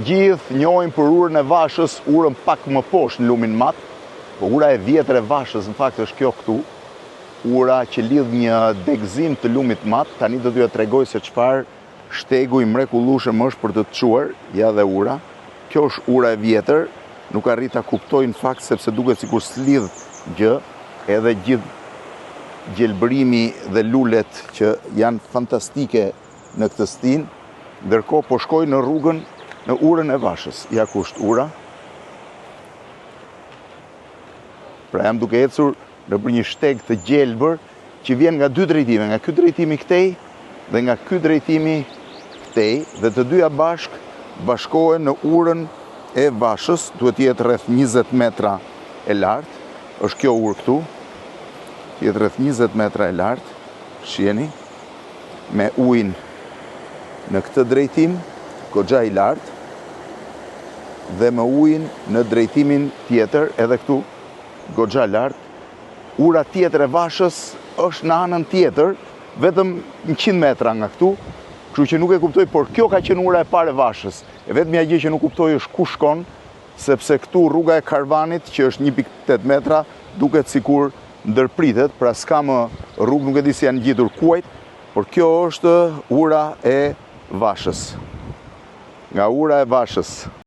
Të gjithë njohin për urën e Vashës, urën pak më poshtë në lumin mat, po ura e vjetër e Vashës në fakt është kjo këtu, ura që lidh një degëzim të lumit mat. Tani do t'ju tregoj se çfarë shtegu i mrekullueshëm është për të çuar, ja dhe ura. Kjo është ura e vjetër, nuk arrit ta kuptoj në fakt sepse duket sikur s'lidh gjë, edhe gjithë gjelbërimi dhe lulet që janë fantastike në këtë stinë, ndërkohë po shkoj në rrugën në urën e Vashës. Ja ku është ura. Pra jam duke ecur nëpër një shteg të gjelbër që vjen nga dy drejtime, nga ky drejtimi këtej dhe nga ky drejtimi këtej, dhe të dyja bashkohen në urën e Vashës. Duhet jetë rreth 20 metra e lartë. Është kjo urë këtu. Jetë rreth 20 metra e lartë, shiheni, me ujin në këtë drejtim, goxha i lartë, dhe me ujin në drejtimin tjetër, edhe këtu, goxha lartë. Ura tjetër e Vashës është në anën tjetër, vetëm 100 metra nga këtu, kështu që nuk e kuptoj, por kjo ka qenë ura e parë e Vashës. E vetmja gjë që nuk kuptoj është ku shkon, sepse këtu rruga e Karvanit, që është 1.8 metra, duket sikur ndërpritet, pra s'ka më rrugë, nuk e di si janë gjetur kuajt, por kjo është ura e Vashës. Nga ura e Vashës.